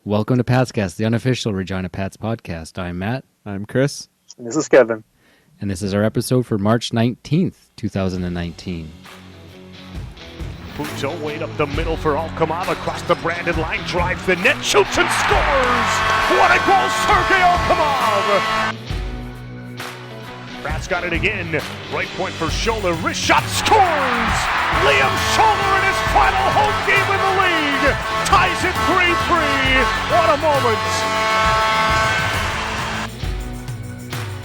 Welcome to Patscast, the unofficial Regina Pats podcast. I'm Matt. I'm Chris. And this is Kevin. And this is our episode for March 19th, 2019. Puzo Wade up the middle for Alkamov across the Brandon line, drives the net, shoots and scores! What a goal, Sergei Alkamov! Pratt's got it again, right point for Scholler, wrist shot, scores! Liam Scholler in his final home game in the league, ties it 3-3. What a moment!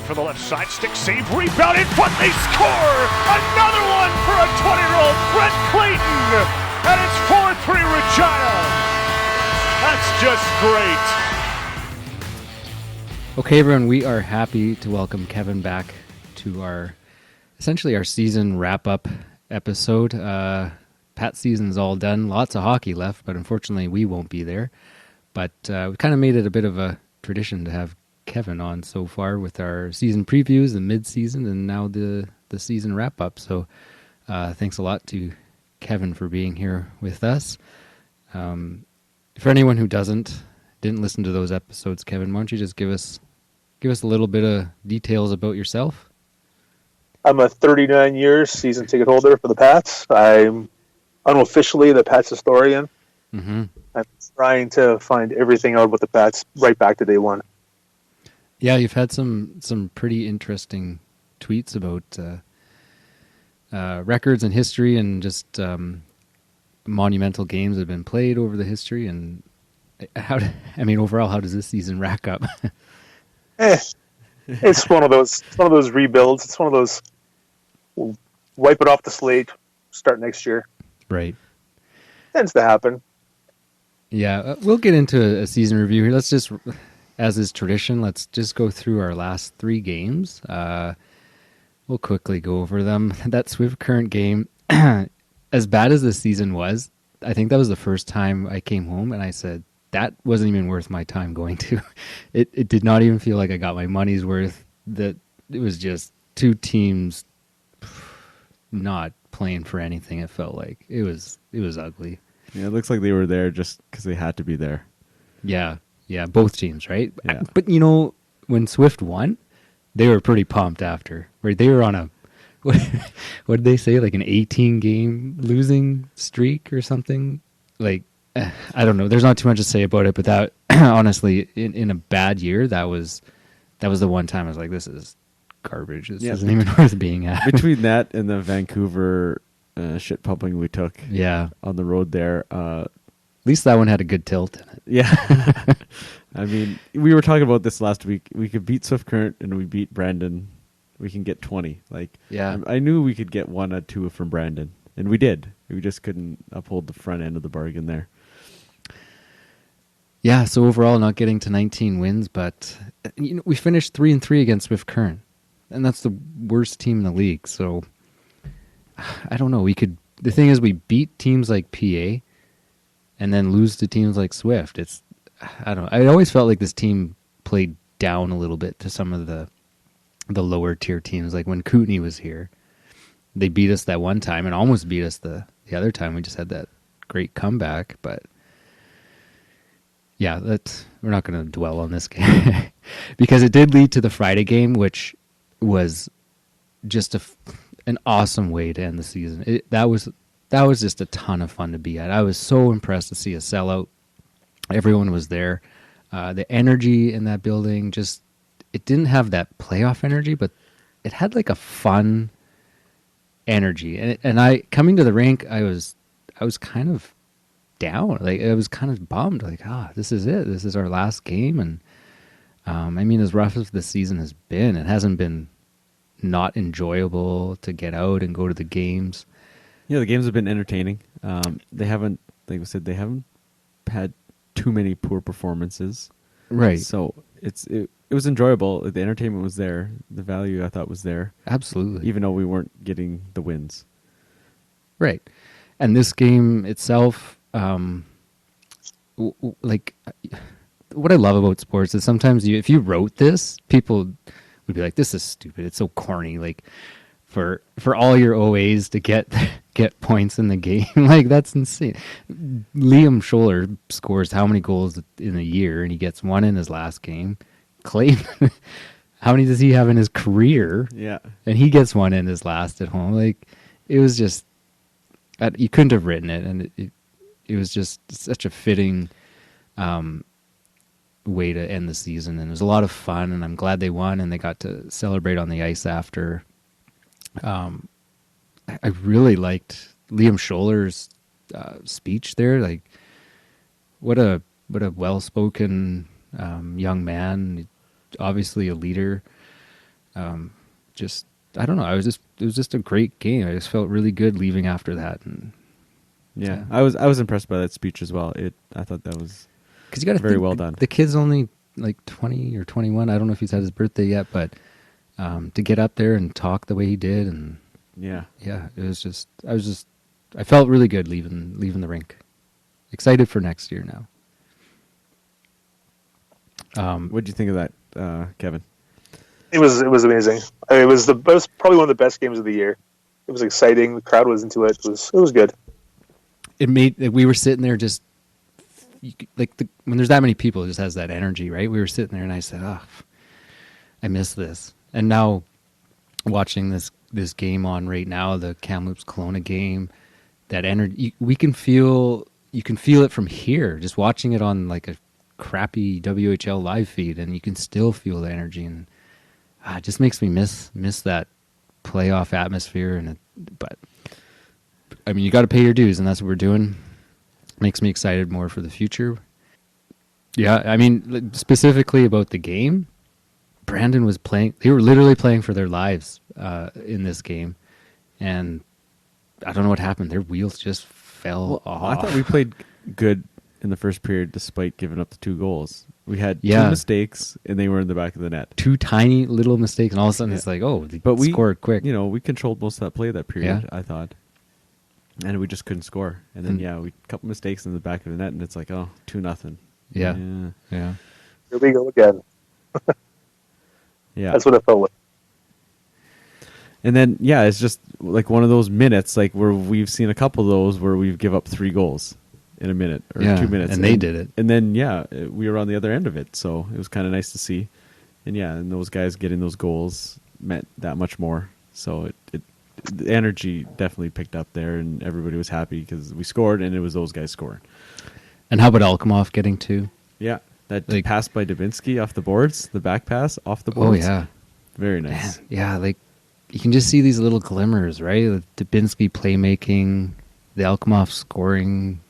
For the left side, stick save, rebound in front, they score! Another one for a 20-year-old Brett Clayton! And it's 4-3 Regina! That's just great! Okay, everyone, we are happy to welcome Kevin back to our season wrap-up episode. Pat's season's all done. Lots of hockey left, but unfortunately we won't be there. But we kind of made it a bit of a tradition to have Kevin on so far with our season previews, the mid-season, and now the season wrap-up. So thanks a lot to Kevin for being here with us. For anyone who didn't listen to those episodes, Kevin, why don't you just give us a little bit of details about yourself? I'm a 39-year season ticket holder for the Pats. I'm unofficially the Pats historian. Mm-hmm. I'm trying to find everything out about the Pats right back to day one. Yeah, you've had some pretty interesting tweets about records and history and just monumental games that have been played over the history. And overall, how does this season rack up? It's one of those rebuilds. It's one of those wipe it off the slate, start next year. Right. Tends to happen. Yeah, we'll get into a season review here. Let's just, as is tradition, let's just go through our last three games. We'll quickly go over them. That Swift Current game, as bad as this season was, I think that was the first time I came home and I said, that wasn't even worth my time going to. It did not even feel like I got my money's worth. That it was just two teams not playing for anything. It felt like it was ugly. Yeah, it looks like they were there just because they had to be there. Yeah, both teams, right? Yeah. But when Swift won, they were pretty pumped after. Right? They were on a what did they say? Like an 18-game losing streak or something. Like I don't know. There's not too much to say about it, but that honestly, in a bad year, that was the one time I was like, this is garbage. This isn't even worth being at. Between that and the Vancouver shit pumping we took on the road there. At least that one had a good tilt in it. Yeah. I mean, we were talking about this last week. We could beat Swift Current and we beat Brandon. We can get 20. I knew we could get 1 or 2 from Brandon, and we did. We just couldn't uphold the front end of the bargain there. Yeah, so overall not getting to 19 wins, but we finished 3-3 against Swift Current, and that's the worst team in the league. So I don't know. The thing is, we beat teams like PA, and then lose to teams like Swift. I don't know. I always felt like this team played down a little bit to some of the lower tier teams. Like when Kootenay was here, they beat us that one time and almost beat us the other time. We just had that great comeback, but. Yeah, we're not going to dwell on this game because it did lead to the Friday game, which was just an awesome way to end the season. That was just a ton of fun to be at. I was so impressed to see a sellout. Everyone was there. The energy in that building it didn't have that playoff energy, but it had like a fun energy. And I coming to the rink, I was kind of down. Like I was kind of bummed. Like, this is it. This is our last game. And as rough as the season has been, it hasn't been not enjoyable to get out and go to the games. Yeah, the games have been entertaining. They haven't, like we said, they haven't had too many poor performances. Right. So it was enjoyable. The entertainment was there. The value I thought was there. Absolutely. Even though we weren't getting the wins. Right. And this game itself, what I love about sports is sometimes if you wrote this, people would be like, this is stupid. It's so corny. Like for all your OAs to get points in the game. Like, that's insane. Liam Scholler scores how many goals in a year, and he gets one in his last game. Clayton, how many does he have in his career? Yeah. And he gets one in his last at home. Like, it was just, you couldn't have written it, and it was just such a fitting way to end the season. And it was a lot of fun, and I'm glad they won, and they got to celebrate on the ice after. I really liked Liam Scholler's speech there. Like, what a well-spoken young man, obviously a leader. Just, I don't know. It was just a great game. I just felt really good leaving after that. And yeah. I was impressed by that speech as well. I thought that was because you got very well done. The kid's only like 20 or 21. I don't know if he's had his birthday yet, but to get up there and talk the way he did, and yeah, it was just I felt really good leaving the rink. Excited for next year now. What did you think of that, Kevin? It was amazing. I mean, it was probably one of the best games of the year. It was exciting. The crowd was into it. It was good. We were sitting there just when there's that many people, it just has that energy, right? We were sitting there, and I said, "Oh, I miss this." And now, watching this game on right now, the Kamloops Kelowna game, that energy you can feel it from here, just watching it on like a crappy WHL live feed, and you can still feel the energy, and it just makes me miss that playoff atmosphere. But I mean, you got to pay your dues, and that's what we're doing. Makes me excited more for the future. Yeah, I mean, specifically about the game, Brandon was playing. They were literally playing for their lives in this game, and I don't know what happened. Their wheels just fell off. I thought we played good in the first period, despite giving up the 2 goals. We had 2 mistakes, and they were in the back of the net. 2 tiny little mistakes, and all of a sudden it's like, we scored quick. You know, we controlled most of that play that period. I thought, and we just couldn't score. And then we a couple mistakes in the back of the net, and it's like 2-0. Yeah. Here we go again. Yeah, that's what it felt like. And then it's just like one of those minutes, like where we've seen a couple of those where we've give up 3 goals in a minute or 2 minutes, and they did it. And then we were on the other end of it, so it was kind of nice to see. And and those guys getting those goals meant that much more. So the energy definitely picked up there, and everybody was happy because we scored, and it was those guys scoring. And how about Alkmaar getting 2? Yeah, that pass by Dubinsky off the boards, the back pass off the boards. Oh yeah, very nice. Man, yeah, like you can just see these little glimmers, right? The Dubinsky playmaking, the Alkmaar scoring.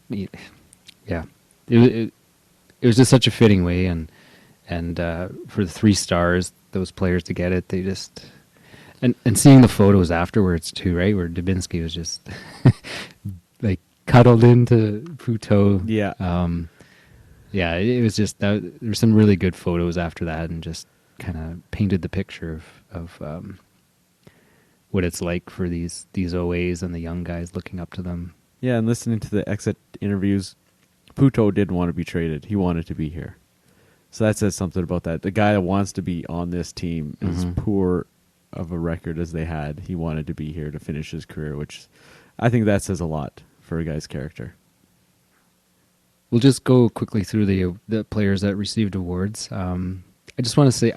Yeah, it was just such a fitting way, and for the 3 stars, those players to get it, they just and seeing the photos afterwards too, right, where Dubinsky was just like cuddled into Puto. Yeah, it was just there were some really good photos after that, and just kind of painted the picture of what it's like for these OAs and the young guys looking up to them. Yeah, and listening to the exit interviews, Puto didn't want to be traded. He wanted to be here. So that says something about that. The guy that wants to be on this team, as poor of a record as they had, he wanted to be here to finish his career, which I think that says a lot for a guy's character. We'll just go quickly through the players that received awards. I just want to say,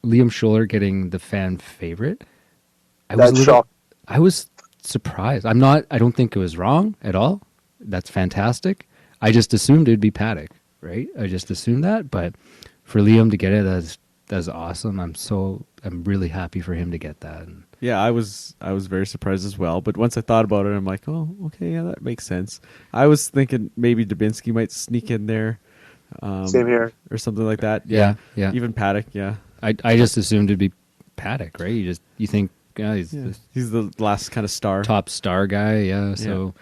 Liam Scholler getting the fan favorite. That's shocked. I was surprised. I don't think it was wrong at all. That's fantastic. I just assumed it'd be Paddock, right? I just assumed that, but for Liam to get it, that's awesome. I'm really happy for him to get that. Yeah, I was very surprised as well. But once I thought about it, I'm like, oh, okay, yeah, that makes sense. I was thinking maybe Dubinsky might sneak in there. Same here. Or something like that. Yeah. Even Paddock, yeah. I just assumed it'd be Paddock, right? You think he's the last kind of star, top star guy, yeah. So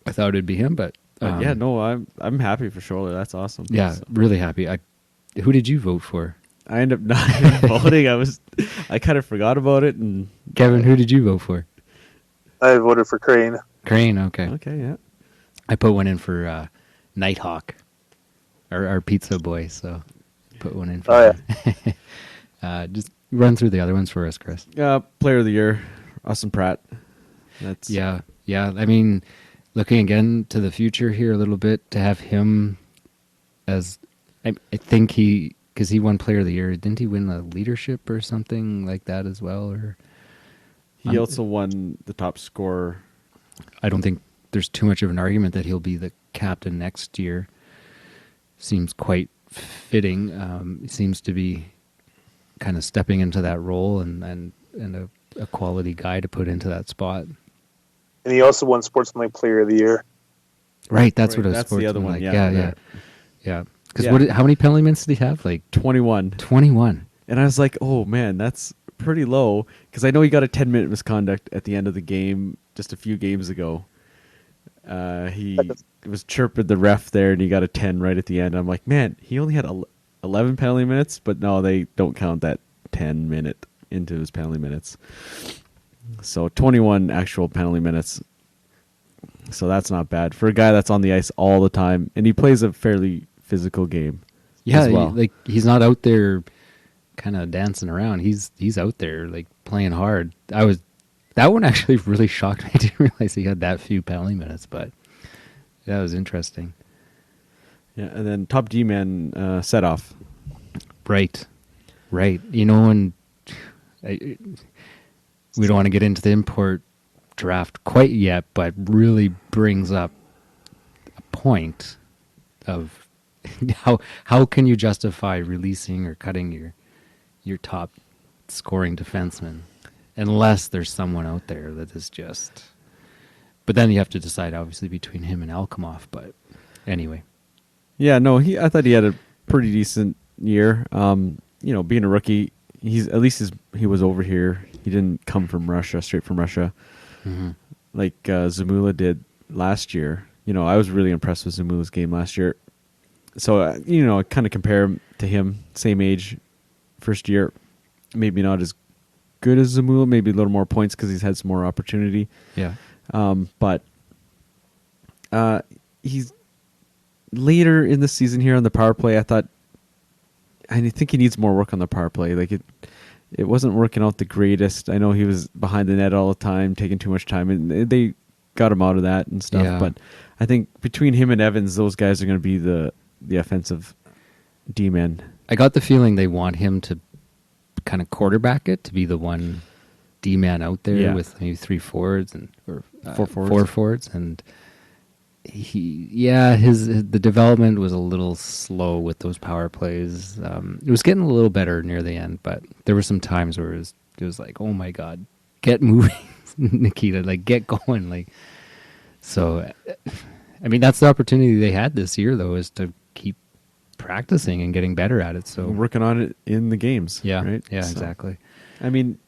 I thought it'd be him, but I'm happy for Scholler. That's awesome. Yeah, really happy. Who did you vote for? I ended up not voting. I kind of forgot about it. And Kevin, who did you vote for? I voted for Crane. Crane, okay. Okay, yeah. I put one in for Nighthawk, our pizza boy. So put one in for. Oh Just run through the other ones for us, Chris. Player of the year, Austin Pratt. That's Yeah. I mean, looking again to the future here a little bit, to have him as, I think because he won Player of the Year. Didn't he win a leadership or something like that as well? Or He also won the top scorer. I don't think there's too much of an argument that he'll be the captain next year. Seems quite fitting. He seems to be kind of stepping into that role and a quality guy to put into that spot. And he also won Sportsmanlike Player of the Year. Right, that's what a That's the other one. Sportsmanlike. Yeah. Because how many penalty minutes did he have? Like 21. 21. And I was like, oh man, that's pretty low. Because I know he got a 10-minute misconduct at the end of the game just a few games ago. He was chirping the ref there, and he got a 10 right at the end. I'm like, man, he only had 11 penalty minutes, but no, they don't count that 10-minute into his penalty minutes. So 21 actual penalty minutes. So that's not bad for a guy that's on the ice all the time, and he plays a fairly physical game. Yeah, as well. he's not out there kind of dancing around. He's out there like playing hard. That one actually really shocked me. I didn't realize he had that few penalty minutes, but that was interesting. Yeah, and then top D-man set off. Right. You know, and we don't want to get into the import draft quite yet, but really brings up a point of how can you justify releasing or cutting your top scoring defenseman unless there's someone out there that is just. But then you have to decide obviously between him and Alkmaar. But anyway, yeah, no, I thought he had a pretty decent year. Being a rookie, he was over here. He didn't come from Russia, straight from Russia, like Zamula did last year. I was really impressed with Zamula's game last year. So, I kind of compare him to him, same age, first year, maybe not as good as Zamula, maybe a little more points because he's had some more opportunity. yeah, But he's later in the season here on the power play. I think he needs more work on the power play. Like it wasn't working out the greatest. I know he was behind the net all the time, taking too much time, and they got him out of that and stuff. Yeah. But I think between him and Evans, those guys are going to be the offensive D-men. I got the feeling they want him to kind of quarterback it, to be the one D-man out there with maybe 3 forwards or 4 forwards. 4 forwards, and the development was a little slow with those power plays. It was getting a little better near the end, but there were some times where it was like, oh my God, get moving, Nikita, like get going, like. So, I mean, that's the opportunity they had this year, though, is to keep practicing and getting better at it. So working on it in the games. yeah, right? yeah, So, exactly. I mean,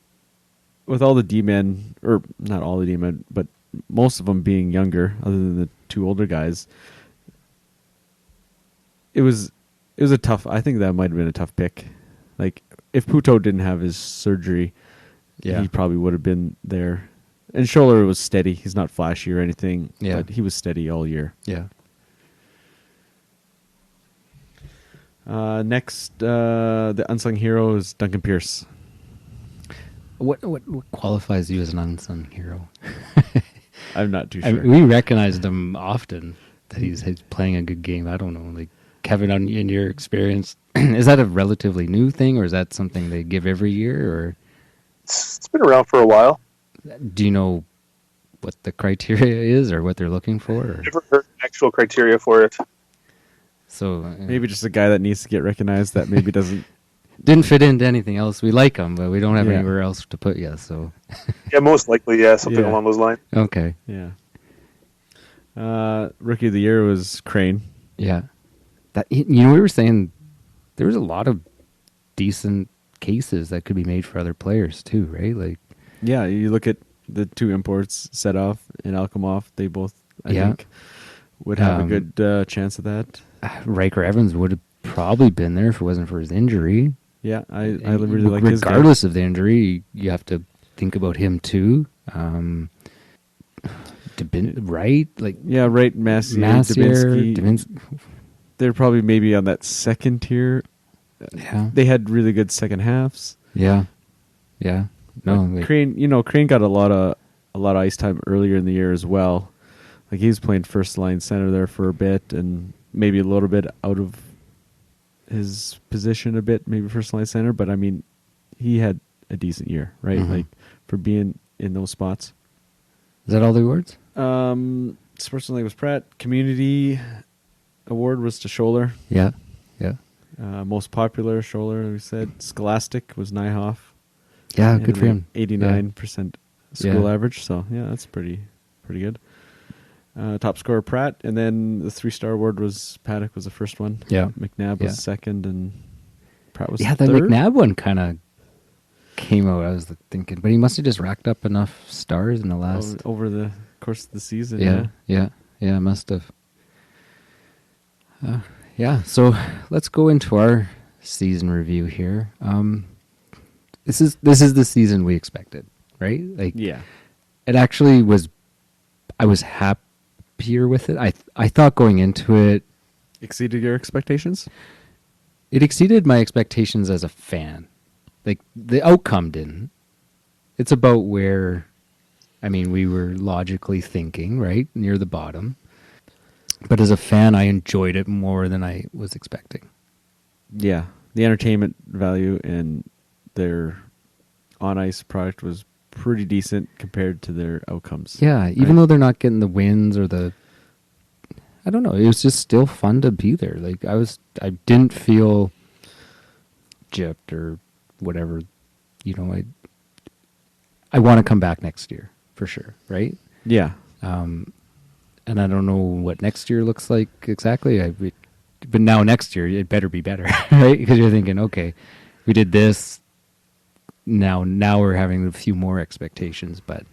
with all the D-men, or not all the D-men, but most of them being younger, other than the 2 older guys, it was a tough. I think that might have been a tough pick. Like if Puto didn't have his surgery, he probably would have been there. And Scholler was steady. He's not flashy or anything, but he was steady all year. Yeah. Next, the unsung hero is Duncan Pierce. What qualifies you as an unsung hero? I'm not too I sure. mean, we recognized him often that he's playing a good game. I don't know, like Kevin, in your experience, is that a relatively new thing, or is that something they give every year? Or It's been around for a while. do you know what the criteria is, or what they're looking for? Or? Never heard actual criteria for it. So Maybe just a guy that needs to get recognized that maybe doesn't. didn't fit into anything else. We like him, but we don't have Yeah. anywhere else to put you. So Yeah, most likely, something Yeah. along those lines. okay, Yeah. Rookie of the year was Crane. yeah. That we were saying there was a lot of decent cases that could be made for other players too, right? Like. Yeah, you look at the 2 imports, Sedov and Alkmaar, they both, I think, would have a good chance of that. Riker Evans would have probably been there if it wasn't for his injury. Yeah, I really like his game. Regardless of the injury, you have to think about him too. Right? Like Yeah, right, Massier, Massier, Dubinsky. They're probably maybe on that second tier They had really good second halves. Yeah. Yeah. No, like Crane got a lot of ice time earlier in the year as well. Like he was playing first line center there for a bit, and maybe a little bit out of his position a bit, maybe first line center. But I mean, he had a decent year, right? Mm-hmm. Like for being in those spots. Is that all the awards? Sportsman League was Pratt. Community award was to Scholler. Yeah. Yeah. Most popular Scholler, we said. Scholastic was Nyhoff. Yeah, good for him. 89% school average. So yeah, that's pretty good. Top scorer Pratt, and then the 3-star award was Paddock was the first one. Yeah. McNabb was second, and Pratt was the third. McNabb one kind of came out. I was thinking, but he must have just racked up enough stars in the last over the course of the season. Yeah, must have. So let's go into our season review here. This is the season we expected, right? Like, it actually was. I was happier with it. I thought going into it exceeded your expectations. It exceeded my expectations as a fan. Like the outcome didn't. It's about where, we were logically thinking, right? Near the bottom. But as a fan, I enjoyed it more than I was expecting. Yeah. The entertainment value and their on-ice product was pretty decent compared to their outcomes. Yeah, even though they're not getting the wins or the... I don't know. It was just still fun to be there. Like, I didn't feel gypped or whatever. I want to come back next year, for sure, right? Yeah. And I don't know what next year looks like exactly. But now next year, it better be better, right? Because you're thinking, okay, we did this. Now we're having a few more expectations. But,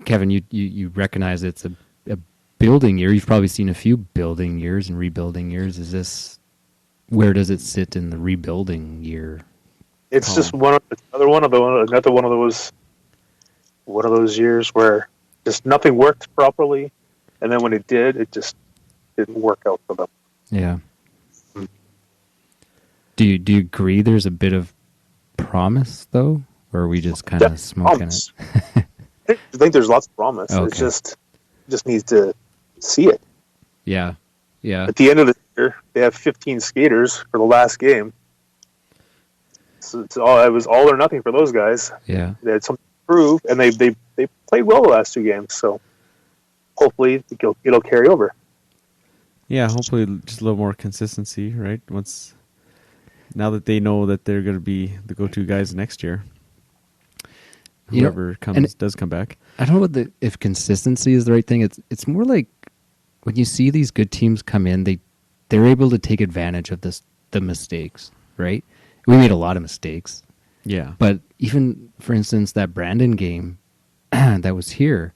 Kevin, you recognize it's a building year. You've probably seen a few building years and rebuilding years. Where does it sit in the rebuilding year? It's just another one of those years where just nothing worked properly, and then when it did, it just didn't work out for them. Yeah. Do you agree there's a bit of promise though, or are we just kind of smoking it? I think there's lots of promise. Okay. It's just needs to see it. Yeah. At the end of the year, they have 15 skaters for the last game. So it was all or nothing for those guys. Yeah. They had something to prove, and they played well the last 2 games. So hopefully it'll carry over. Yeah, hopefully just a little more consistency, right? Now that they know that they're going to be the go-to guys next year, whoever does come back. I don't know if consistency is the right thing. It's more like when you see these good teams come in, they're able to take advantage of the mistakes, right? We made a lot of mistakes. Yeah. But even, for instance, that Brandon game that was here,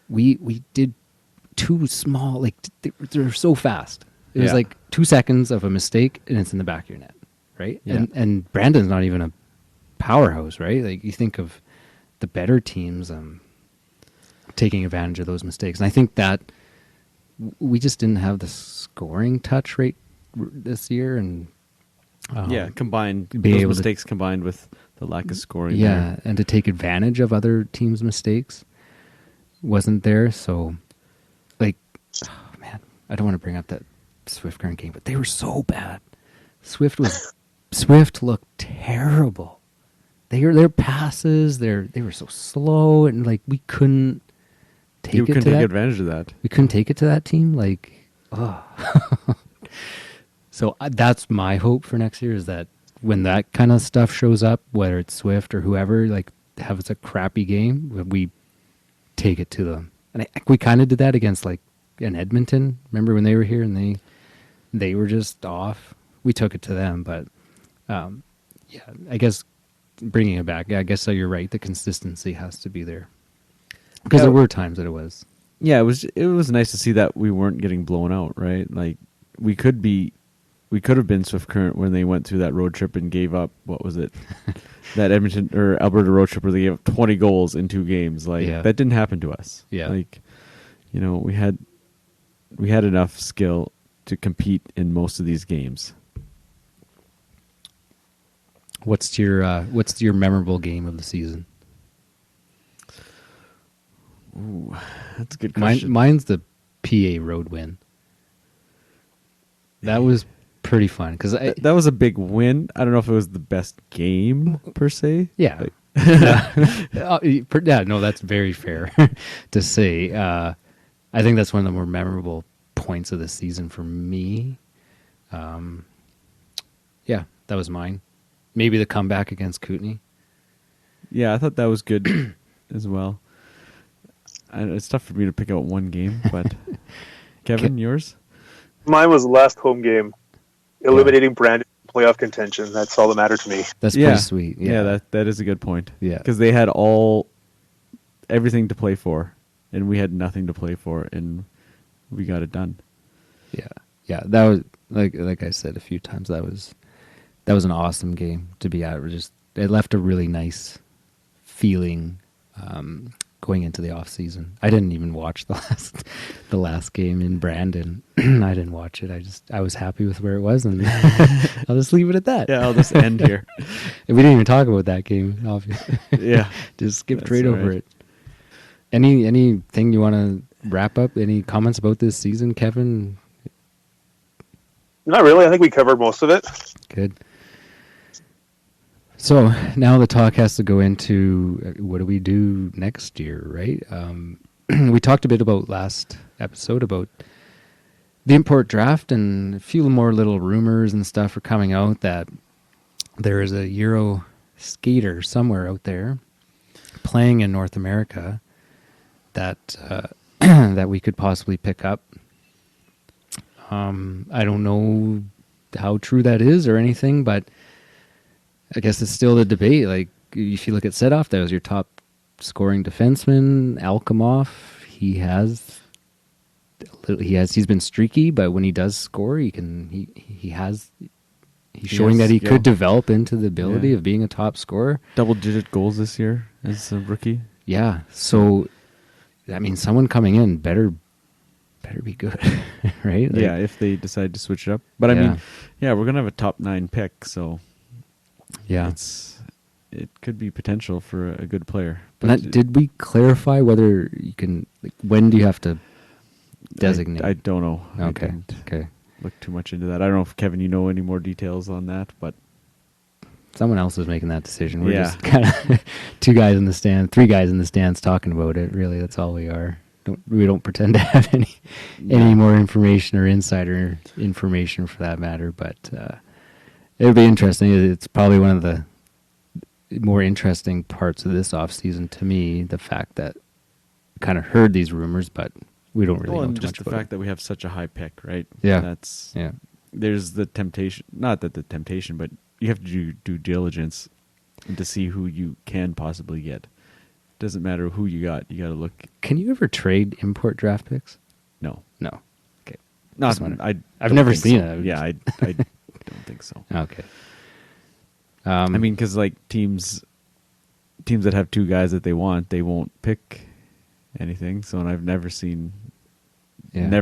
we did too small, like they're so fast. It was like 2 seconds of a mistake and it's in the back of your net, right? Yeah. And Brandon's not even a powerhouse, right? Like you think of the better teams taking advantage of those mistakes. And I think that we just didn't have the scoring touch rate this year, and combined those mistakes combined with the lack of scoring. Yeah, and to take advantage of other teams' mistakes wasn't there. So, I don't want to bring up that Swift Current game, but they were so bad. Swift looked terrible. Their passes, they were so slow, and we couldn't take advantage of that. We couldn't take it to that team. So that's my hope for next year, is that when that kind of stuff shows up, whether it's Swift or whoever, has a crappy game, we take it to them. And we kind of did that against in Edmonton. Remember when they were here and they were just off? We took it to them, but I guess bringing it back, I guess you're right. The consistency has to be there, because there were times that it was. Yeah, it was nice to see that we weren't getting blown out, right? Like we could have been Swift Current when they went through that road trip and gave up, what was it? That Edmonton or Alberta road trip where they gave up 20 goals in 2 games. That didn't happen to us. Yeah. We had enough skill to compete in most of these games. What's your memorable game of the season? Ooh, that's a good question. Mine's the PA road win. That was pretty fun because that was a big win. I don't know if it was the best game per se. Yeah. Yeah, no, that's very fair to say. I think that's one of the more memorable points of the season for me. Yeah, that was mine. Maybe the comeback against Kootenay. Yeah, I thought that was good as well. It's tough for me to pick out one game, but Kevin, yours? Mine was the last home game, eliminating Brandon playoff contention. That's all that mattered to me. That's pretty sweet. Yeah, that is a good point. Yeah, because they had everything to play for, and we had nothing to play for, and we got it done. Yeah. That was like I said a few times. That was an awesome game to be at. It left a really nice feeling going into the off season. I didn't even watch the last game in Brandon. I didn't watch it. I was happy with where it was, and I'll just leave it at that. Yeah, I'll just end here. We didn't even talk about that game, obviously. Yeah, just skipped right over it. Anything you want to wrap up? Any comments about this season, Kevin? Not really. I think we covered most of it. Good. So now the talk has to go into what do we do next year, right? We talked a bit about last episode about the import draft, and a few more little rumors and stuff are coming out that there is a Euro skater somewhere out there playing in North America that that we could possibly pick up. I don't know how true that is or anything, but I guess it's still the debate. Like, if you look at Sedov, that was your top scoring defenseman. Alkimov, he's been streaky, but when he does score, he's showing that he could develop into the ability of being a top scorer. Double-digit goals this year as a rookie. Yeah, so I mean, someone coming in better be good, right? Like, yeah, if they decide to switch it up. But I mean, we're gonna have a top 9 pick, so yeah, it could be potential for a good player. But did we clarify whether you can? Like, when do you have to designate? I don't know. Okay. Look too much into that. I don't know if Kevin, you know any more details on that, but someone else is making that decision. We're just kind of 3 guys in the stands talking about it. Really, that's all we are. We don't pretend to have any more information or insider information for that matter. But it'll be interesting. It's probably one of the more interesting parts of this off season to me. The fact that we kind of heard these rumors, but we don't really know too just much the about fact that we have such a high pick, right? Yeah, There's the temptation. Not that the temptation, but you have to do due diligence and to see who you can possibly get. Doesn't matter who you got. You got to look. Can you ever trade import draft picks? No. Okay. Not. I've never seen it. Yeah, I don't think so. Okay. I mean, because like teams that have 2 guys that they want, they won't pick anything. So, and I've never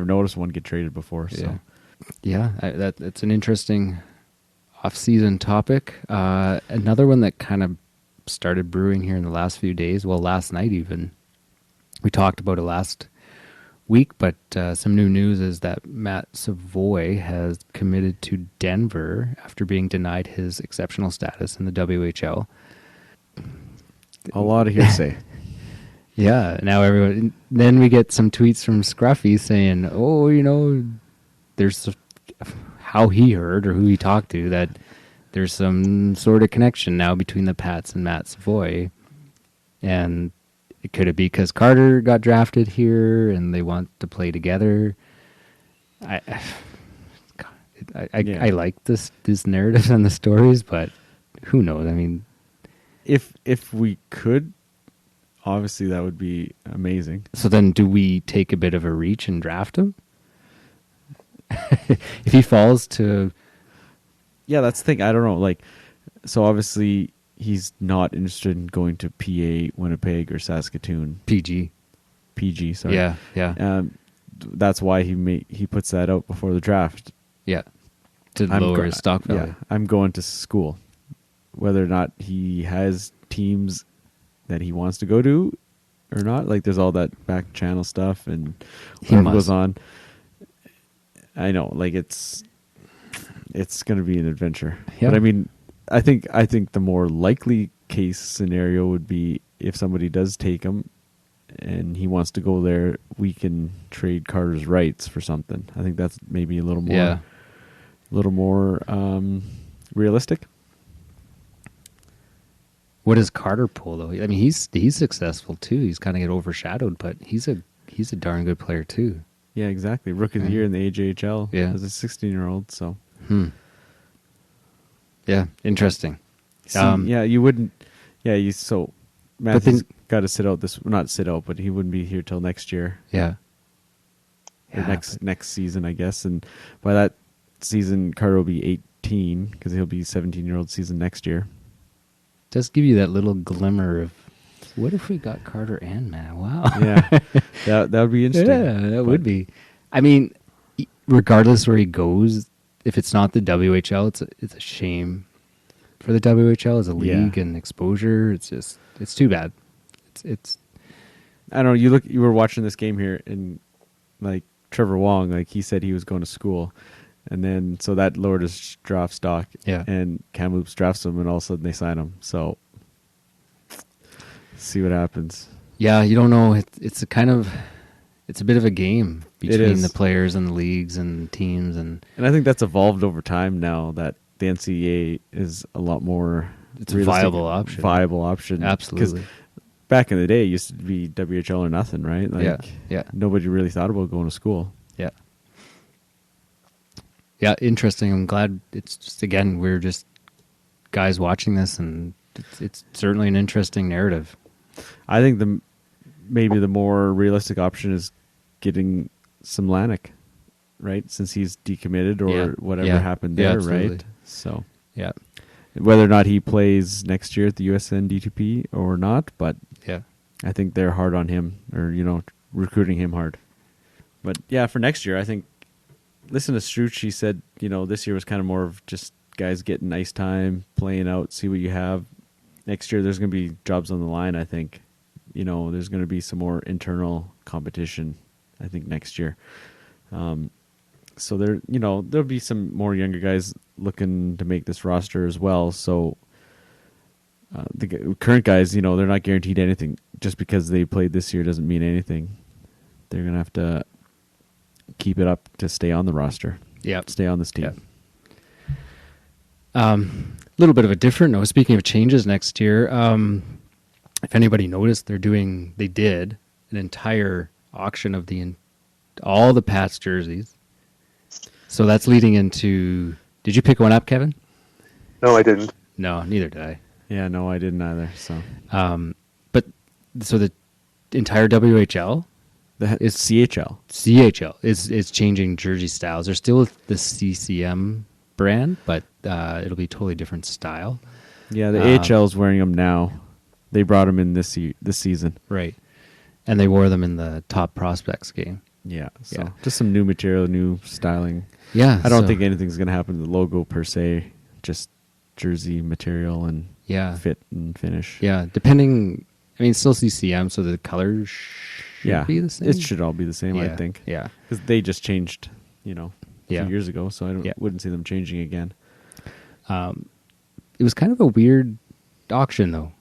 noticed one get traded before. So, that's an interesting off-season topic. Another one that kind of started brewing here in the last few days. Well, last night even. We talked about it last week, but some new news is that Matt Savoy has committed to Denver after being denied his exceptional status in the WHL. A lot of hearsay. Yeah, now everyone. Then we get some tweets from Scruffy saying, there's how he heard or who he talked to that there's some sort of connection now between the Pats and Matt Savoy. And could it be because Carter got drafted here and they want to play together? I like this narrative and the stories, but who knows? I mean, if we could, obviously that would be amazing. So then do we take a bit of a reach and draft him? If he falls to... Yeah, that's the thing. I don't know. Like, so obviously he's not interested in going to PA, Winnipeg, or Saskatoon. PG, sorry. Yeah. that's why he puts that out before the draft. Yeah, to lower his stock value. Yeah, I'm going to school. Whether or not he has teams that he wants to go to or not, like there's all that back channel stuff and whatever goes on. I know, like it's going to be an adventure. Yeah. But I mean, I think the more likely case scenario would be if somebody does take him and he wants to go there, we can trade Carter's rights for something. I think that's maybe a little more realistic. What does Carter pull though? I mean, he's successful too. He's kind of get overshadowed, but he's a darn good player too. Yeah, exactly. Rookie of the year in the AJHL as a 16-year-old. So, yeah, interesting. Yeah, you wouldn't. Yeah, Matthew's got to sit out not sit out, but he wouldn't be here till next year. Yeah. Or next season, I guess. And by that season, Carter will be 18 because he'll be 17-year-old season next year. Does give you that little glimmer of, what if we got Carter and Matt? Wow. Yeah, that would be interesting. Yeah, that would be. I mean, regardless where he goes, if it's not the WHL, it's a shame for the WHL as a league and exposure. It's too bad. It's. I don't know. You were watching this game here, and like Trevor Wong, like he said he was going to school, and then so that lowered his draft stock. Yeah. And Kamloops drafts him, and all of a sudden they sign him. So see what happens. Yeah, you don't know. It's a bit of a game between the players and the leagues and teams, and I think that's evolved over time now that the NCAA is a lot more. It's a viable option. Absolutely. Because back in the day, it used to be WHL or nothing, right? Like, yeah. Nobody really thought about going to school. Yeah. Yeah, interesting. I'm glad it's just, again, we're just guys watching this, and it's certainly an interesting narrative. I think maybe the more realistic option is getting Semlanic, right? Since he's decommitted or whatever happened there, right? So yeah, whether or not he plays next year at the USN D2P or not, but yeah, I think they're hard on him, or recruiting him hard. But yeah, for next year, I think. Listen to Struch. He said, this year was kind of more of just guys getting ice time, playing out, see what you have. Next year, there's going to be jobs on the line, I think. There's going to be some more internal competition, I think, next year. So there'll be some more younger guys looking to make this roster as well. So the current guys, they're not guaranteed anything. Just because they played this year doesn't mean anything. They're going to have to keep it up to stay on the roster. Yeah, stay on this team. A little bit of a different note. Speaking of changes next year, if anybody noticed, they did an entire auction of all the Pats jerseys. So that's leading into. Did you pick one up, Kevin? No, I didn't. No, neither did I. Yeah, no, I didn't either. So, but so the entire WHL. It's CHL. CHL is changing jersey styles. There's still the CCM brand, but it'll be totally different style. Yeah, the AHL is wearing them now. They brought them in this season. Right. And they wore them in the Top Prospects game. Yeah. So just some new material, new styling. Yeah. I don't think anything's going to happen to the logo per se. Just jersey material and fit and finish. Yeah. Depending, still CCM, so the colors should be the same. It should all be the same, I think. Yeah. Because they just changed, a few years ago, so I wouldn't see them changing again. It was kind of a weird auction, though.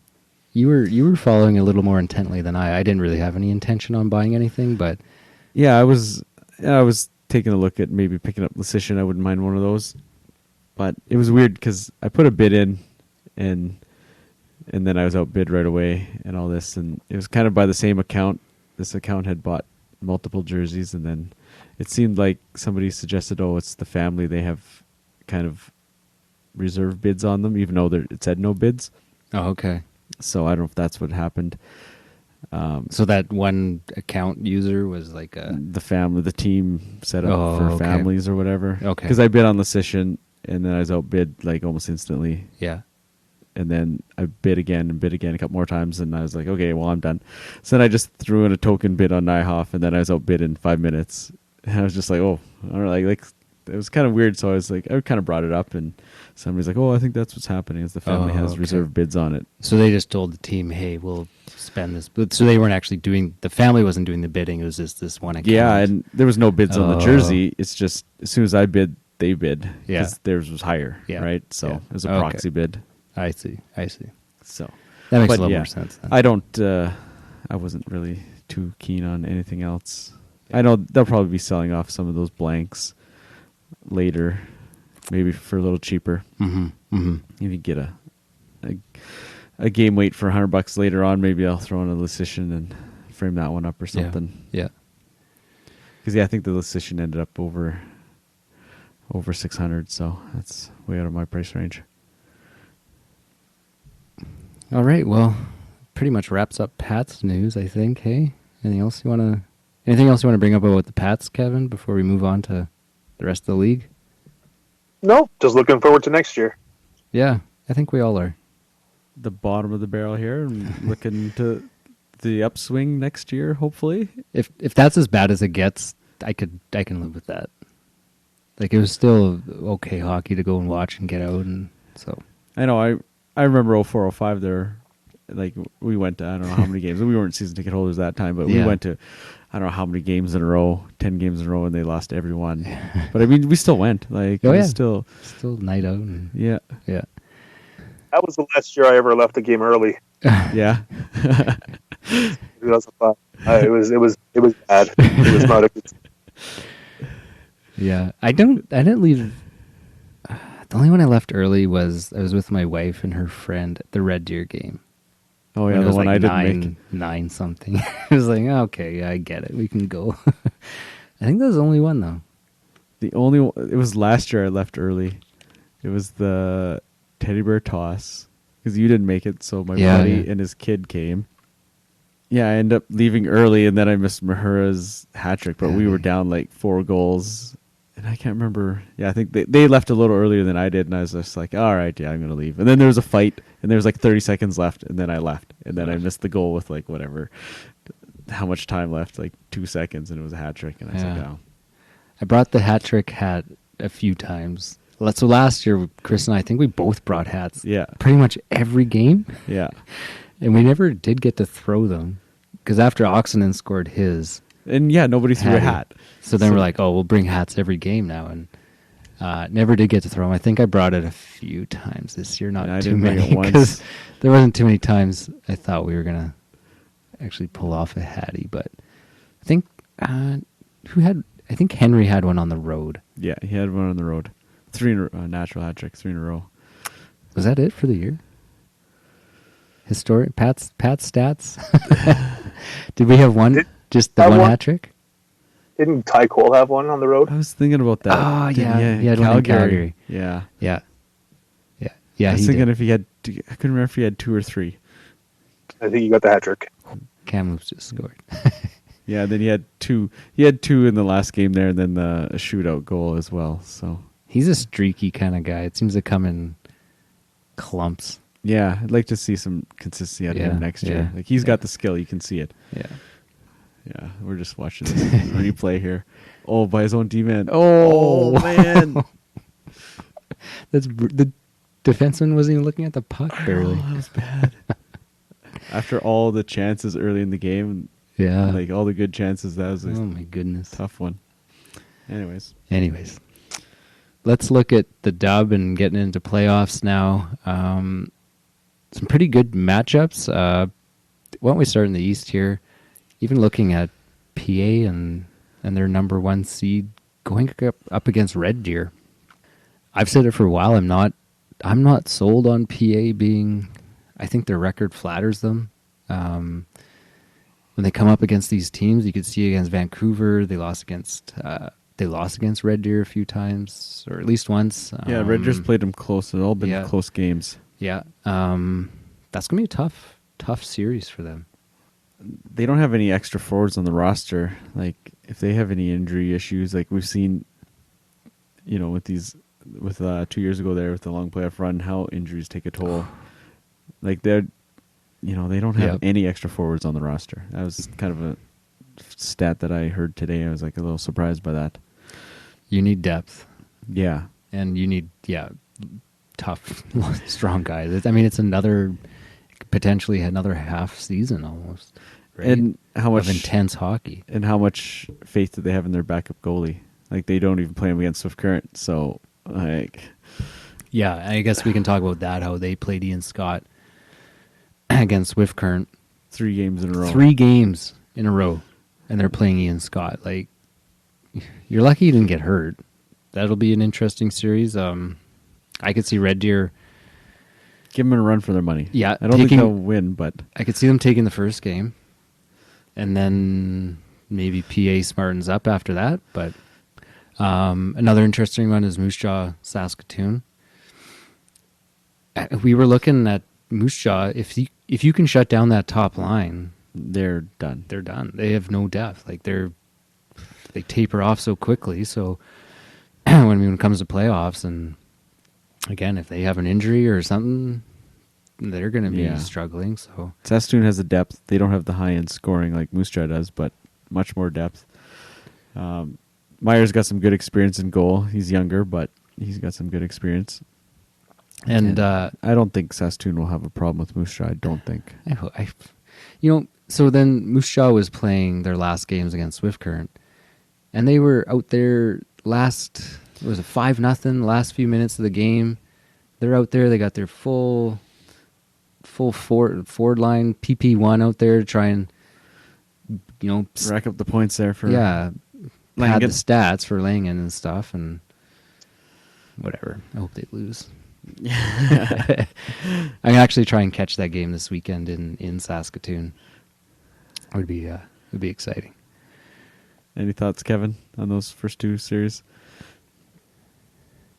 You were following a little more intently than I. I didn't really have any intention on buying anything, but yeah, I was taking a look at maybe picking up Lecition. I wouldn't mind one of those, but it was weird because I put a bid in, and then I was outbid right away, and all this, and it was kind of by the same account. This account had bought multiple jerseys, and then it seemed like somebody suggested, it's the family. They have kind of reserve bids on them, even though it said no bids. Oh, okay. So I don't know if that's what happened. So that one account user was like the team set up for families or whatever. Okay. Because I bid on Lecition, and then I was outbid like almost instantly. Yeah. and then I bid again a couple more times, and I was like, okay, well, I'm done. So then I just threw in a token bid on Nyhoff, and then I was outbid in 5 minutes. And I was just like, oh, all right, like it was kind of weird. So I was like, I kind of brought it up, and somebody's like, oh, I think that's what's happening is the family has reserved bids on it. So they just told the team, hey, we'll spend this. But so they weren't actually the family wasn't doing the bidding. It was just this one account. Yeah, and there was no bids on the jersey. It's just as soon as I bid, they bid. Yeah. Because theirs was higher, right? So it was a proxy bid. I see. So that makes a little more sense then. I wasn't really too keen on anything else. I know they'll probably be selling off some of those blanks later, maybe for a little cheaper. If you get a game weight for $100 later on, maybe I'll throw in a Lecition and frame that one up or something. Yeah. Because I think the Lecition ended up over 600, so that's way out of my price range. All right. Well, pretty much wraps up Pats news, I think. Hey, anything else you want to bring up about the Pats, Kevin, before we move on to the rest of the league? No, just looking forward to next year. Yeah, I think we all are. The bottom of the barrel here and looking to the upswing next year, hopefully. If that's as bad as it gets, I can live with that. Like, it was still okay hockey to go and watch and get out, and so I know I remember 04-05 there. Like, we went to I don't know how many games. We weren't season ticket holders that time, but we went to I don't know how many games in a row, 10 games in a row, and they lost every one. But I mean, we still went. Like, still night out. And, yeah. That was the last year I ever left a game early. Yeah. 2005. It was bad. It was not a good. Yeah, I didn't leave. The only one I left early was I was with my wife and her friend at the Red Deer game. Oh yeah, the one I didn't make. 9 something. I was like, okay, yeah, I get it. We can go. I think that was the only one though. The only one, it was last year I left early. It was the Teddy Bear Toss because you didn't make it, so my buddy and his kid came. Yeah, I ended up leaving early, and then I missed Mahura's hat trick, but we were down like 4 goals. And I can't remember. Yeah, I think they left a little earlier than I did, and I was just like, all right, yeah, I'm going to leave. And then there was a fight, and there was like 30 seconds left, and then I left. And then I missed the goal with like whatever, how much time left, like 2 seconds, and it was a hat trick. And I was like, oh. I brought the hat trick hat a few times. So last year, Chris and I think we both brought hats. Yeah. Pretty much every game. Yeah. And we never did get to throw them because after Oxenden scored his. And yeah, nobody threw a hat. So then we're like, oh, we'll bring hats every game now. And never did get to throw them. I think I brought it a few times this year, not too many. Because there wasn't too many times I thought we were going to actually pull off a hattie. But I think, I think Henry had one on the road. Yeah, he had one on the road. 3 in a natural hat trick, 3 in a row. Was that it for the year? Historic Pat's stats? Did we have one? Just the one hat trick? Didn't Ty Cole have one on the road? I was thinking about that. Oh, yeah. He had one in Calgary. Yeah. Yeah, I was thinking if he had, I couldn't remember if he had 2 or 3. I think he got the hat trick. Kamloops just scored. Yeah, then he had 2. He had 2 in the last game there, and then a shootout goal as well. So he's a streaky kind of guy. It seems to come in clumps. Yeah, I'd like to see some consistency out of him next year. Like he's got the skill, you can see it. Yeah, we're just watching this replay here. Oh, by his own D-man. Oh man. That's the defenseman wasn't even looking at the puck barely. Oh, that was bad. After all the chances early in the game, like all the good chances, that was oh my goodness, tough one. Anyways, let's look at the dub and getting into playoffs now. Some pretty good matchups. Why don't we start in the East here? Even looking at PA and their number 1 seed going up against Red Deer. I've said it for a while. I'm not sold on PA being. I think their record flatters them. When they come up against these teams, you could see against Vancouver, they lost against Red Deer a few times, or at least once. Yeah, Red Deer's played them close. They've all been close games. Yeah, that's gonna be a tough series for them. They don't have any extra forwards on the roster. Like if they have any injury issues, like we've seen, with 2 years ago there with the long playoff run, how injuries take a toll. Like they don't have Yep. any extra forwards on the roster. That was kind of a stat that I heard today. I was like a little surprised by that. You need depth, Yeah. and you need tough, strong guys. I mean, it's potentially another half season almost, right? And how much of intense hockey. and how much faith do they have in their backup goalie? Like they don't even play him against Swift Current. So like, Yeah, I guess we can talk about that. How they played Ian Scott against Swift Current 3 games in a row. 3 games in a row, and they're playing Ian Scott. Like, you're lucky you didn't get hurt. That'll be an interesting series. I could see Red Deer. Give them a run for their money. Yeah, I don't think they'll win, but I could see them taking the first game, and then maybe PA smartens up after that. But another interesting one is Moose Jaw, Saskatoon. We were looking at Moose Jaw. If you can shut down that top line, they're done. they're done. They have no depth. Like they taper off so quickly. So when it comes to playoffs, and again, if they have an injury or something, they're going to be struggling. So Saskatoon has the depth. They don't have the high end scoring like Moose Jaw does, but much more depth. Meyer's got some good experience in goal. He's younger, but he's got some good experience. and I don't think Saskatoon will have a problem with Moose Jaw. I don't think. So then Moose Jaw was playing their last games against Swift Current, and they were out there last. Was it 5-0? Last few minutes of the game, they're out there. They got their full forward line PP1 out there to try and Rack up the points there for pad the Langen. stats for Langen and stuff, and whatever. I hope they lose. I'm actually try and catch that game this weekend in Saskatoon. It would be exciting. Any thoughts, Kevin, on those first 2 series?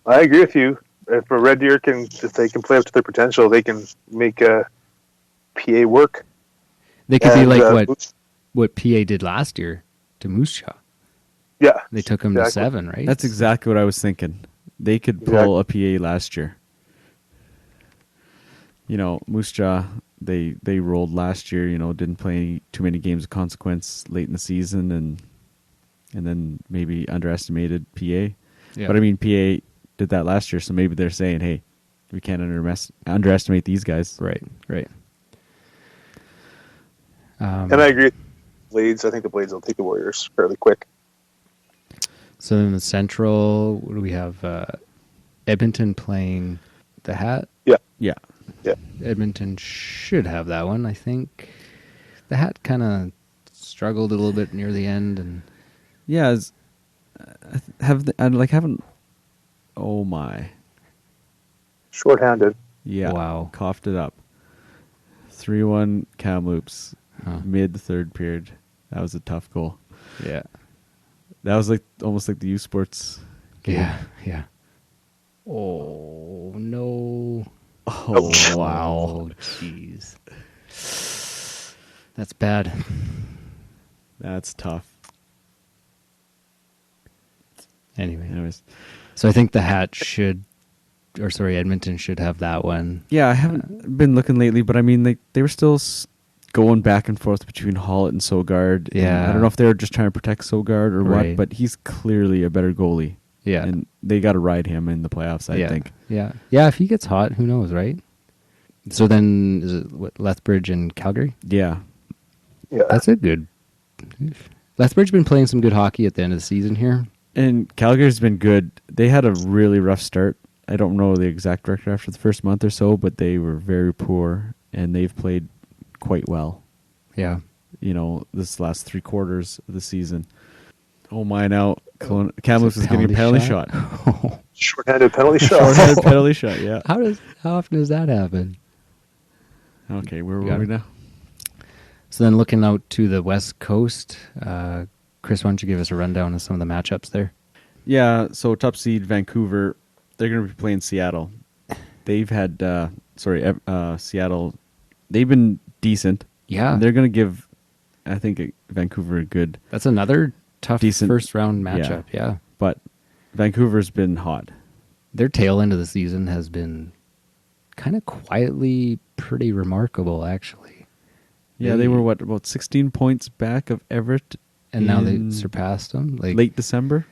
I agree with you. If a Red Deer if they can play up to their potential, they can make a PA work. They could be And, like what PA did last year to Moose Jaw. Yeah, They took him to 7, right? That's exactly what I was thinking. They could pull a PA last year. Moose Jaw, they rolled last year. Didn't play too many games of consequence late in the season, and then maybe underestimated PA. Yeah. But I mean, PA did that last year, so maybe they're saying, "Hey, we can't underestimate these guys." Right. and I agree with Blades. I think the Blades will take the Warriors fairly quick. So in the Central, what do we have? Edmonton playing the Hat. Yeah. Edmonton should have that one, I think. The Hat kind of struggled a little bit near the end, and Yeah, haven't. Oh my! Shorthanded. Yeah, Wow. Coughed it up. 3-1 Kamloops, mid third period. That was a tough goal. yeah, That was almost like the U Sports game. yeah. Oh no! Oh Wow, jeez, that's bad. that's tough. Anyway, Anyways, so I think the Hat Edmonton should have that one. yeah, I haven't been looking lately, but I mean, they were still going back and forth between Hollett and Sogard. Yeah. And I don't know if they were just trying to protect Sogard or Right. what, but he's clearly a better goalie. Yeah, And they got to ride him in the playoffs, I think. Yeah. If he gets hot, who knows, right? So then, is it Lethbridge and Calgary? Yeah. Yeah, That's a good. Lethbridge been playing some good hockey at the end of the season here. And Calgary's been good. They had a really rough start. I don't know the exact record after the first month or so, but they were very poor, and they've played quite well. Yeah. This last 3 quarters of the season. Oh my! Now Kamloops is getting a penalty shot. shorthanded penalty shot. Short-handed penalty shot. Yeah. How often does that happen? Okay, where Yeah. were we now? So then, looking out to the West Coast, Chris, why don't you give us a rundown of some of the matchups there? Yeah. So top seed Vancouver, they're going to be playing Seattle. They've had Seattle. They've been decent. Yeah, They're going to give, I think, Vancouver a good. that's another tough Decent- first round matchup. Yeah. But Vancouver's been hot. Their tail end of the season has been kind of quietly pretty remarkable, actually. Yeah, they were about 16 points back of Everett, and now they surpassed them. Like late December.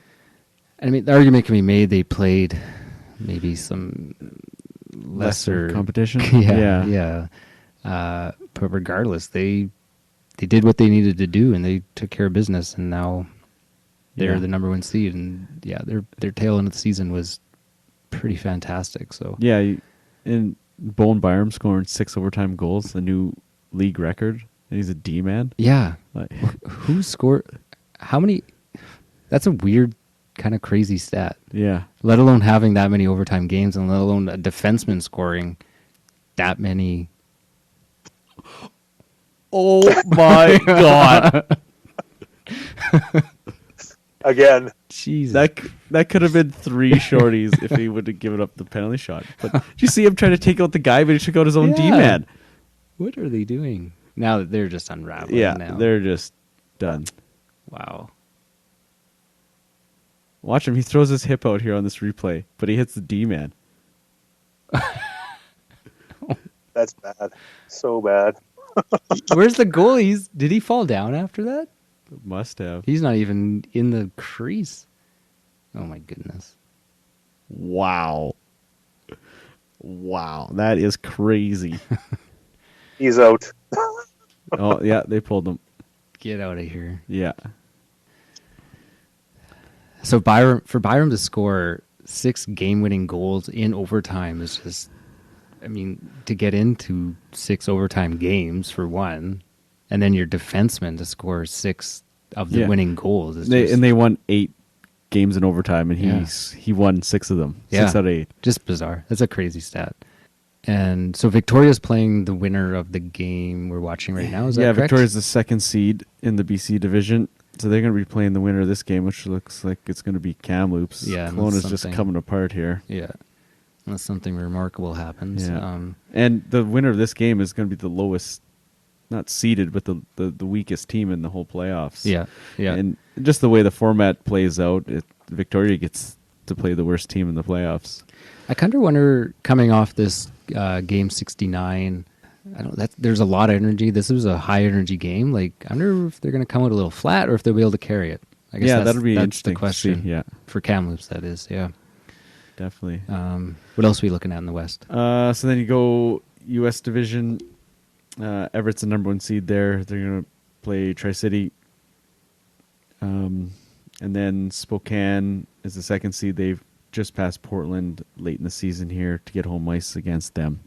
I mean, the argument can be made they played maybe some lesser competition. yeah. But regardless, they did what they needed to do, and they took care of business, and now they're the number 1 seed. And their tail end of the season was pretty fantastic. So yeah, and Bowen Byram scoring 6 overtime goals, a new league record, and he's a D-man. Yeah, who scored? How many? That's a weird, kind of crazy stat. Yeah, let alone having that many overtime games, and let alone a defenseman scoring that many. Oh my God! Again, Jesus. That could have been 3 shorties if he would have given up the penalty shot. But did you see him trying to take out the guy, but he took out his own D-man? What are they doing? Now that they're just unraveling. Yeah, now. they're just done. Wow. Watch him. He throws his hip out here on this replay, but he hits the D-man. that's bad. So bad. Where's the goalie? Did he fall down after that? Must have. He's not even in the crease. Oh my goodness. Wow. That is crazy. He's out. Oh, yeah, they pulled him. Get out of here. Yeah. So for Byram to score 6 game-winning goals in overtime is just, I mean, to get into 6 overtime games for one, and then your defenseman to score 6 of the winning goals. They won 8 games in overtime, and he won 6 of them. 6 out of 8. Just bizarre. That's a crazy stat. And so Victoria's playing the winner of the game we're watching right now. Is that correct? Yeah, Victoria's the 2nd seed in the BC division. So they're going to be playing the winner of this game, which looks like it's going to be Kamloops. Yeah, Kelowna's just coming apart here. Yeah, unless something remarkable happens. Yeah. And the winner of this game is going to be the lowest, not seeded, but the weakest team in the whole playoffs. Yeah. And just the way the format plays out, Victoria gets to play the worst team in the playoffs. I kind of wonder, coming off this game 69, there's a lot of energy. This was a high energy game. Like, I wonder if they're going to come out a little flat or if they'll be able to carry it. I guess that'll be that's interesting the question. Yeah, for Kamloops, that is. Yeah, definitely. What else are we looking at in the West? So then you go U.S. division. Everett's the number 1 seed there. They're going to play Tri-City. And then Spokane is the 2nd seed. They've just passed Portland late in the season here to get home ice against them.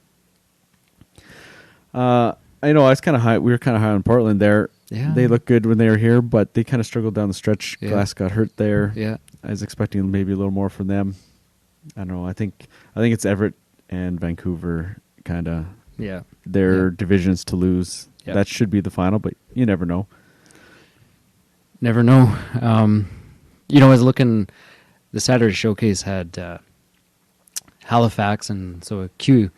I know I was kind of high. We were kind of high on Portland there. Yeah, they looked good when they were here, but they kind of struggled down the stretch. Yeah. Glass got hurt there. Yeah, I was expecting maybe a little more from them. I don't know. I think it's Everett and Vancouver kind of. Yeah, their divisions to lose. Yep. That should be the final, but you never know. Never know. I was looking. The Saturday Showcase had Halifax, and so a Q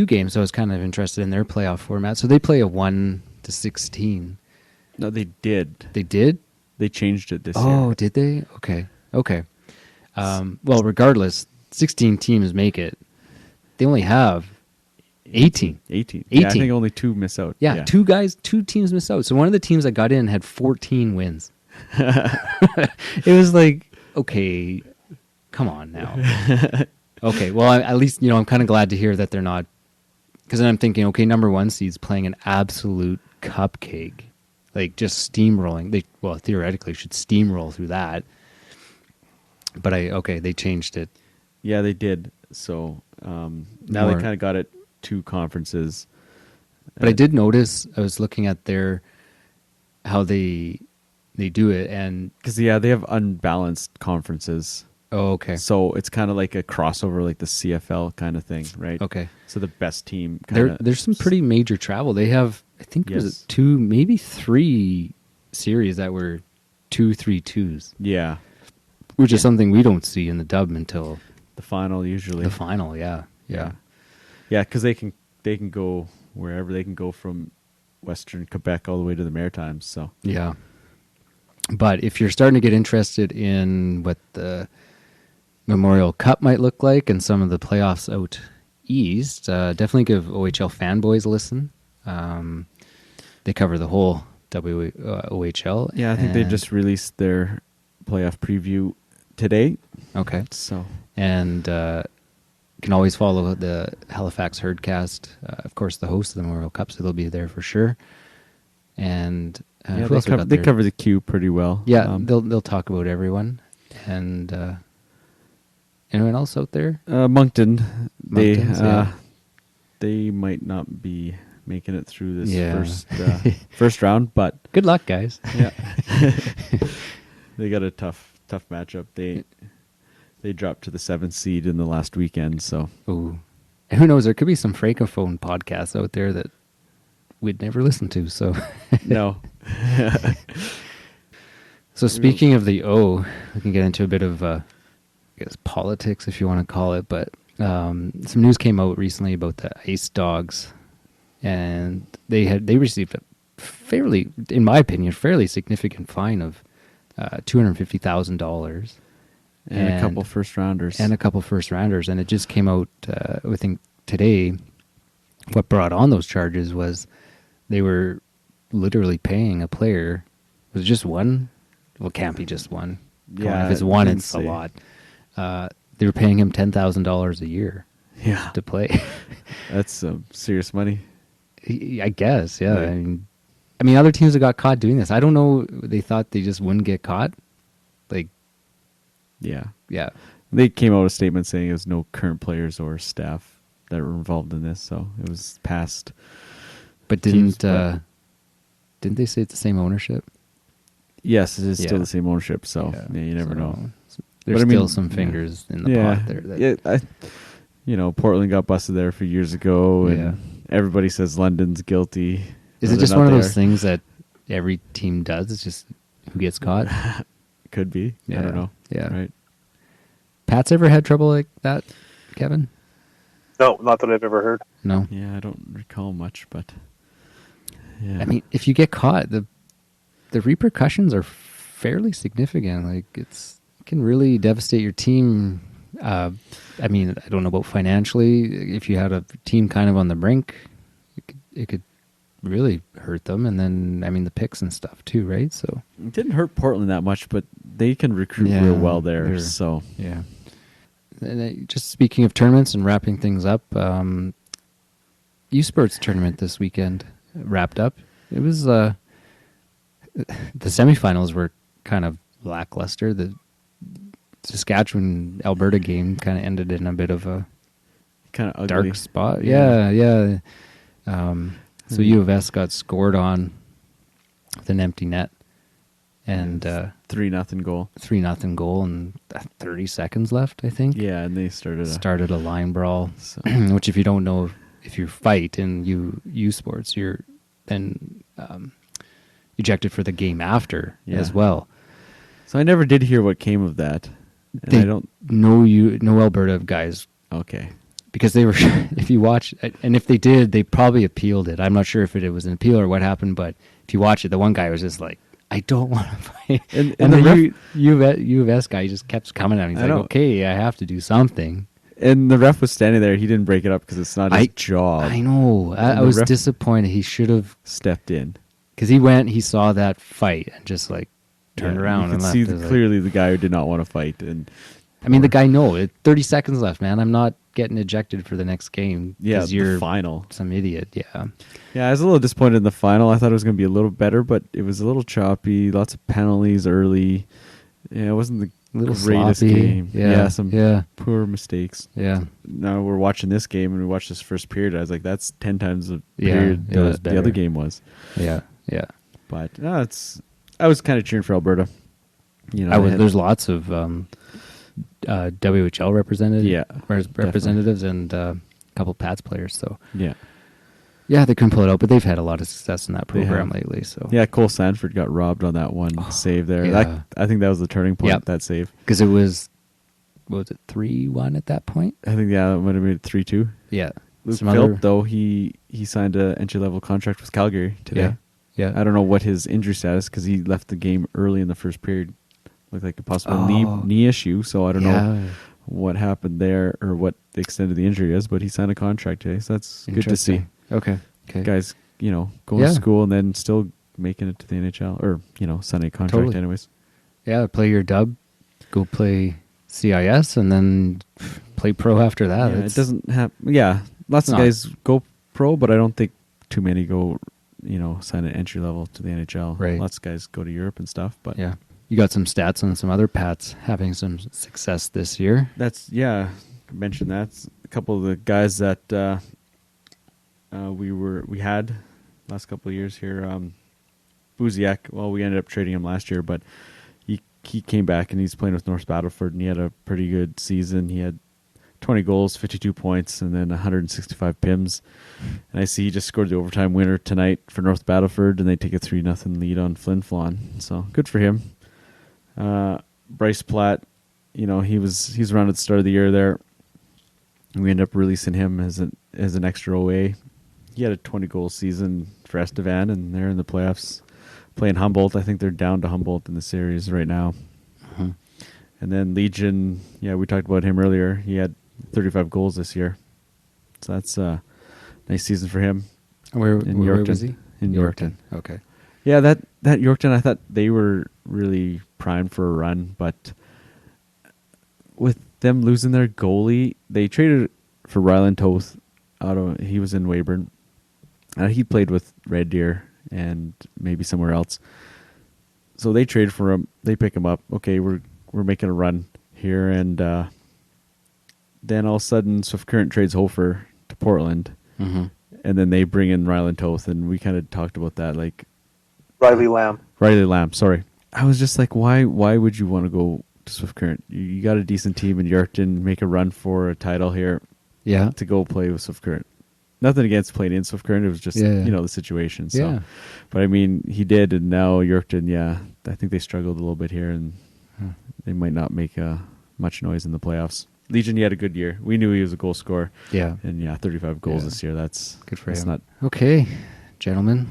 game. So I was kind of interested in their playoff format. So they play a 1-16. No, they did. They did. They changed it this year. Oh, did they? Okay. Well, regardless, 16 teams make it. They only have 18. 18. Yeah, I think only 2 miss out. Yeah, 2 teams miss out. So one of the teams that got in had 14 wins. It was like, okay, come on now. Okay, well, at least, I'm kind of glad to hear that they're not, because then I'm thinking, okay, number 1 seed's playing an absolute cupcake, like just steamrolling. They theoretically should steamroll through that, but they changed it. Yeah, they did. So now they kind of got it 2 conferences. But I did notice, I was looking at how they do it, and because they have unbalanced conferences. Oh, okay. So it's kind of like a crossover, like the CFL kind of thing, right? Okay. So the best team there's some pretty major travel. They have, I think, was it 2, maybe 3 series that were 2-3-2s. Yeah. Which is something we don't see in the dub until the final, usually. The final, yeah. Yeah, because they can go wherever. They can go from Western Quebec all the way to the Maritimes. So yeah. But if you're starting to get interested in what the Memorial Cup might look like and some of the playoffs out East, definitely give OHL Fanboys a listen. They cover the whole OHL. Yeah, I think they just released their playoff preview today. Okay. So, and you can always follow the Halifax Herdcast. Of course, the host of the Memorial Cup, so they'll be there for sure. And yeah, who else we got they there? cover the queue pretty well. Yeah, they'll talk about everyone. And anyone else out there? Moncton, Monktons, they might not be making it through this first round, but good luck, guys. Yeah, they got a tough matchup. They dropped to the 7th seed in the last weekend, so. Ooh. And who knows, there could be some Francophone podcasts out there that we'd never listen to, so. No. So speaking of the O, we can get into a bit of, I guess, politics, if you want to call it, but some news came out recently about the Ice Dogs, and they received a fairly, in my opinion, fairly significant fine of $250,000. And a couple first rounders. And it just came out, I think, today. What brought on those charges was they were literally paying a player. Was it just one? Well, it can't be just one. Yeah, if it's one, it's a lot. They were paying him $10,000 a year. Yeah, to play. That's some serious money. I guess. Yeah. Right. I mean, other teams that got caught doing this. I don't know. They thought they just wouldn't get caught. Like. Yeah. Yeah. They came out with a statement saying there's no current players or staff that were involved in this, so it was past. But didn't they say it's the same ownership? Yes, it is still the same ownership, so you never know. There's still some fingers in the pot there. Portland got busted there a few years ago, and everybody says London's guilty. Is it just one of those things that every team does? It's just who gets caught? Could be. Yeah. I don't know. Yeah. Right. Pat's ever had trouble like that, Kevin? No, not that I've ever heard. No. Yeah, I don't recall much, but yeah. I mean, if you get caught, the repercussions are fairly significant. Like it can really devastate your team. I mean, I don't know about financially. If you had a team kind of on the brink, it could really hurt them. And then, I mean, the picks and stuff too, right? So it didn't hurt Portland that much, but they can recruit real well there. So yeah. And just speaking of tournaments and wrapping things up, U-Sports tournament this weekend wrapped up. It was the semifinals were kind of lackluster. The Saskatchewan-Alberta game kind of ended in a bit of a kind of dark spot. Yeah. So U of S got scored on with an empty net, and 3-0 goal. 3-0 goal, and 30 seconds left, I think. Yeah, and they started a line brawl, which if you don't know, if you fight in U Sports, you're then ejected for the game after as well. So I never did hear what came of that. And I don't know no Alberta guys. Okay. Because they were, if you watch, and if they did, they probably appealed it. I'm not sure if it was an appeal or what happened, but if you watch it, the one guy was just like, I don't want to fight. And the U of S guy just kept coming at him. He's like, okay, I have to do something. And the ref was standing there. He didn't break it up because it's not his job. I know. I was disappointed. He should have stepped in. Because he saw that fight and just like turned around and left. You could see clearly the guy who did not want to fight. And I mean, the guy, 30 seconds left, man. I'm not getting ejected for the next game. Yeah, you're the final. Some idiot, yeah. Yeah, I was a little disappointed in the final. I thought it was going to be a little better, but it was a little choppy. Lots of penalties early. Yeah, it wasn't the greatest sloppy game. Yeah, some poor mistakes. Yeah. Now we're watching this game, and we watched this first period. I was like, that's 10 times the period the other game was. Yeah, yeah. But I was kind of cheering for Alberta. There's lots of WHL representatives and a couple Pats players. So yeah, they couldn't pull it out, but they've had a lot of success in that program lately. So yeah, Cole Sanford got robbed on that one save there. Yeah. I think that was the turning point. That save because it was 3-1 at that point. I think it might have made it 3-2. Yeah, Luke Philp though he signed an entry-level contract with Calgary today. Yeah, I don't know what his injury status because he left the game early in the first period. Looked like a possible knee issue, so I don't know what happened there or what the extent of the injury is, but he signed a contract today, so that's good to see. Okay. Guys, going to school and then still making it to the NHL or, signing a contract anyways. Yeah, play your dub, go play CIS, and then play pro after that. Yeah, it doesn't have. Yeah, lots of guys go pro, but I don't think too many go, sign an entry level to the NHL. Right. Lots of guys go to Europe and stuff. But yeah, you got some stats on some other Pats having some success this year. I mentioned that. A couple of the guys that we had last couple of years here. Buziak. Well, we ended up trading him last year, but he came back and he's playing with North Battleford, and he had a pretty good season. He had 20 goals, 52 points, and then 165 PIMs. And I see he just scored the overtime winner tonight for North Battleford, and they take a 3-0 lead on Flin Flon. So good for him. Bryce Platt, he's around at the start of the year there. And we ended up releasing him as an extra OA. He had a 20-goal season for Estevan, and they're in the playoffs playing Humboldt. I think they're down to Humboldt in the series right now. Mm-hmm. And then Legion, we talked about him earlier. He had 35 goals this year. So that's a nice season for him. Where was he? In Yorkton. Okay. Yeah, that Yorkton, I thought they were really primed for a run, but with them losing their goalie, they traded for Ryland Toth. He was in Weyburn. He played with Red Deer and maybe somewhere else. So they traded for him. They pick him up. Okay, we're making a run here, and then all of a sudden, Swift Current trades Hofer to Portland, mm-hmm. and then they bring in Ryland Toth, and we kind of talked about that, like Riley Lamb. Sorry, I was just like, why would you want to go to Swift Current? You got a decent team in Yorkton, make a run for a title here. Yeah, to go play with Swift Current. Nothing against playing in Swift Current. It was just the situation. So, yeah. But I mean, he did, and now Yorkton. Yeah, I think they struggled a little bit here, and they might not make much noise in the playoffs. Legion, he had a good year. We knew he was a goal scorer. Yeah, and 35 goals this year. That's good for him. Not okay, gentlemen.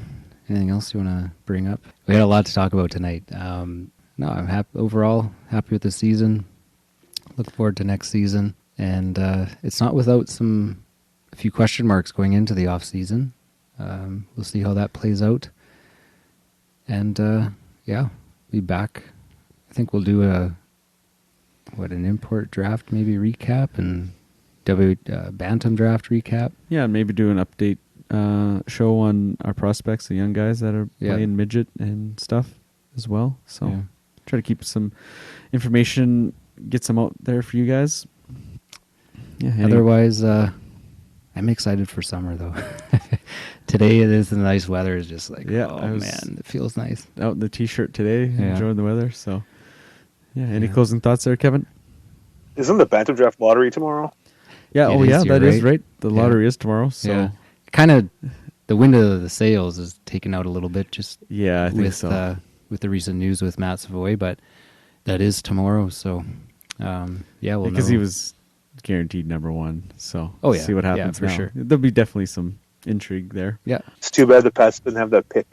Anything else you want to bring up? We had a lot to talk about tonight. No, I'm happy overall. Happy with the season. Look forward to next season. And it's not without a few question marks going into the off season. We'll see how that plays out. And be back. I think we'll do an import draft maybe recap and Bantam draft recap. Yeah, and maybe do an update show on our prospects, the young guys that are playing midget and stuff as well. So try to keep some information, get some out there for you guys. Yeah. Otherwise, I'm excited for summer though. Today it is the nice weather. Is just like man, it feels nice. Out in the t-shirt today, enjoying the weather. So, any closing thoughts there, Kevin? Isn't the Bantam Draft lottery tomorrow? Yeah. That is right. The lottery is tomorrow. So, kind of the wind of the sails is taken out a little bit. Just I think so. With the recent news with Matt Savoy, but that is tomorrow. So, we'll because know. He was guaranteed number one. So, see what happens. For sure. There'll be definitely some intrigue there. Yeah, it's too bad the Pats didn't have that pick.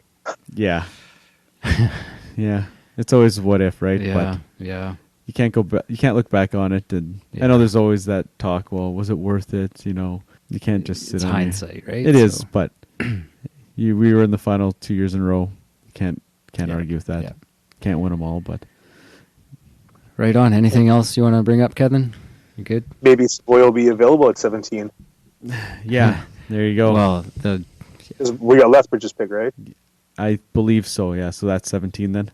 Yeah, yeah. It's always what if, right? Yeah, but you can't go. You can't look back on it, and I know there's always that talk. Well, was it worth it? You can't just sit. It's on hindsight, right? It is, but we were in the final 2 years in a row. Can't argue with that. Yeah. Can't win them all, but right on. Anything else you want to bring up, Kevin? You good? Maybe Savoy will be available at 17. Yeah, there you go. Well, we got Lethbridge's pick, right? I believe so. Yeah, so that's 17 then.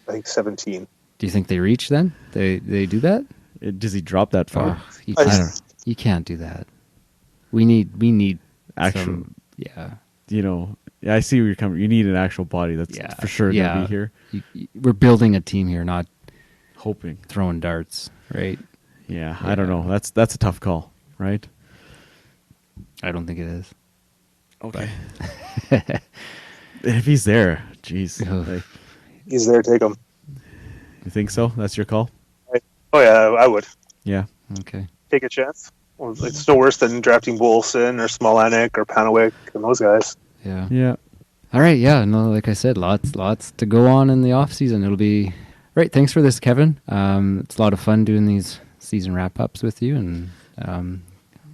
I think 17. Do you think they reach then? They do that? Does he drop that far? You can't do that. We need actual. Some, I see where you're coming. You need an actual body that's for sure going to be here. We're building a team here, not hoping throwing darts, right? Yeah, I don't know. That's a tough call, right? I don't think it is. Okay. If he's there, jeez. He's there, take him. You think so? That's your call? Oh, yeah, I would. Yeah. Okay. Take a chance. Well, it's no worse than drafting Bolson or Smolanic or Panawick and those guys. Yeah. Yeah. All right. Yeah. No, like I said, lots to go on in the off season. It'll be right. Thanks for this, Kevin. It's a lot of fun doing these season wrap-ups with you, and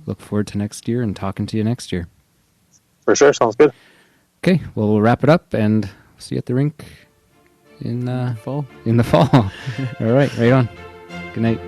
look forward to next year and talking to you next year. For sure. Sounds good. Okay, well, we'll wrap it up and see you at the rink in fall. In the fall. All right on. Good night.